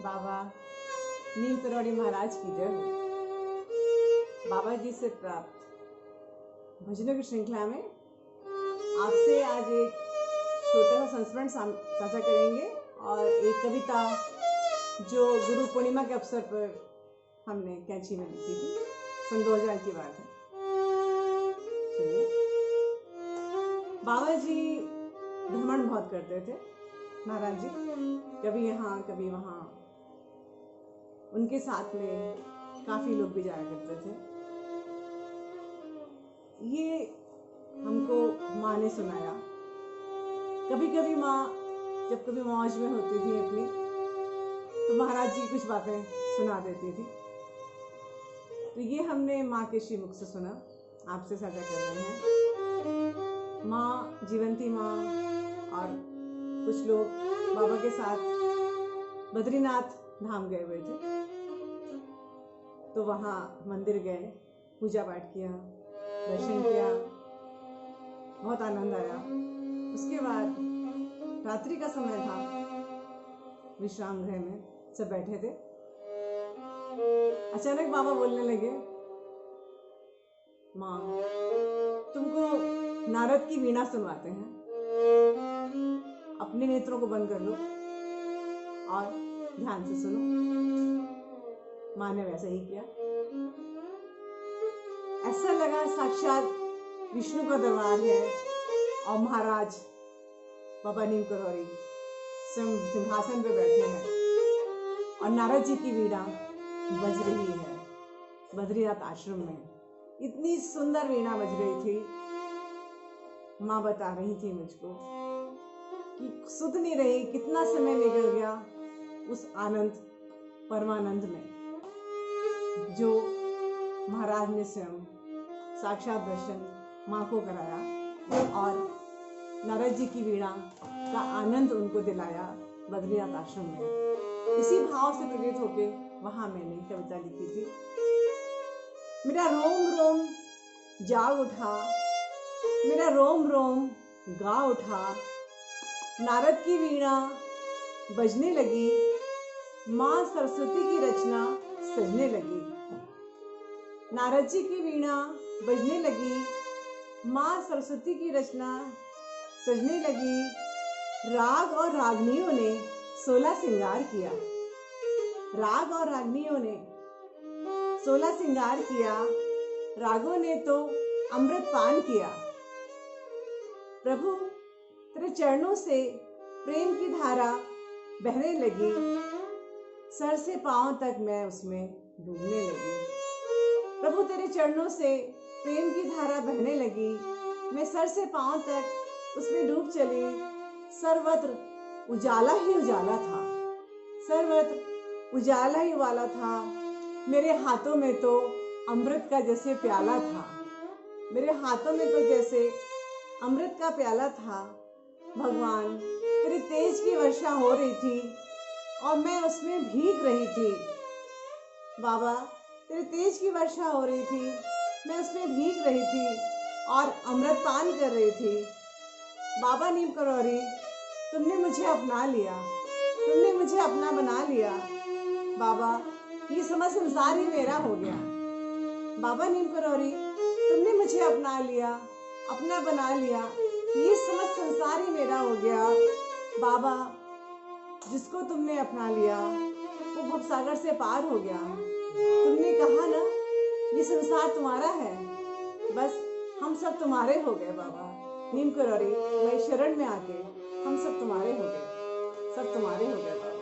बाबा नीम करौड़ी महाराज की जय हो। बाबा जी से प्राप्त भजनों की श्रृंखला में आपसे आज एक छोटा सा संस्मरण साझा करेंगे और एक कविता जो गुरु पूर्णिमा के अवसर पर हमने कैंची में लिखी थी। सन 2000 की बात है। सुनिए। बाबा जी भ्रमण बहुत करते थे महाराज जी, कभी यहाँ कभी वहाँ। उनके साथ में काफी लोग भी जाया करते थे। ये हमको माँ ने सुनाया। कभी कभी माँ जब कभी मौज में होती थी अपनी तो महाराज जी कुछ बातें सुना देती थी। तो ये हमने माँ के श्रीमुख से सुना, आपसे साझा कर रहे हैं। माँ जीवंती माँ और कुछ लोग बाबा के साथ बद्रीनाथ धाम गए हुए थे, तो वहाँ मंदिर गए, पूजा पाठ किया, दर्शन किया, बहुत आनंद आया। उसके बाद रात्रि का समय था, विश्राम गृह में सब बैठे थे। अचानक बाबा बोलने लगे, माँ तुमको नारद की वीणा सुनवाते हैं, अपने नेत्रों को बंद कर लो और ध्यान से सुनो। माँ ने वैसा ही किया। ऐसा लगा साक्षात विष्णु का दरबार है और महाराज बाबा नीम करौड़ी सिंहासन पे बैठे हैं और नारद जी की वीणा बज रही है बद्रीनाथ आश्रम में। इतनी सुंदर वीणा बज रही थी। माँ बता रही थी मुझको कि सुध नहीं रही, कितना समय निकल गया उस आनंद परमानंद में जो महाराज ने स्वयं साक्षात दर्शन माँ को कराया और नारद जी की वीणा का आनंद उनको दिलाया बद्रीनाथ आश्रम में। इसी भाव से प्रेरित होके वहां मैंने कविता लिखी थी। मेरा रोम रोम जाग उठा, मेरा रोम रोम गा उठा, नारद की वीणा बजने लगी, माँ सरस्वती की रचना सजने लगी। नारद जी की वीणा बजने लगी, माँ सरस्वती की रचना सजने लगी। राग और रागनियों ने 16 श्रृंगार किया, राग और रागनियों ने 16 श्रृंगार किया, रागों ने तो अमृत पान किया। प्रभु तेरे चरणों से प्रेम की धारा बहने लगी, सर से पांव तक मैं उसमें डूबने लगी। प्रभु तेरे चरणों से प्रेम की धारा बहने लगी, मैं सर से पांव तक उसमें डूब चली। सर्वत्र उजाला ही उजाला था, सर्वत्र उजाला ही वाला था। मेरे हाथों में तो अमृत का जैसे प्याला था, मेरे हाथों में तो जैसे अमृत का प्याला था। भगवान तेरे तेज की वर्षा हो रही थी और मैं उसमें भीग रही थी। बाबा तेरे तेज की वर्षा हो रही थी, मैं उसमें भीग रही थी और अमृत पान कर रही थी। बाबा नीम करौड़ी तुमने मुझे अपना लिया, तुमने मुझे अपना बना लिया। बाबा ये समस्त संसार ही मेरा हो गया। बाबा नीम करौड़ी तुमने मुझे अपना लिया, अपना बना लिया, ये समस्त संसार ही मेरा हो गया। बाबा जिसको तुमने अपना लिया वो भवसागर से पार हो गया। तुमने कहा ना ये संसार तुम्हारा है, बस हम सब तुम्हारे हो गए। बाबा नीम करौड़ी मैं शरण में आके हम सब तुम्हारे हो गए, सब तुम्हारे हो गए बाबा।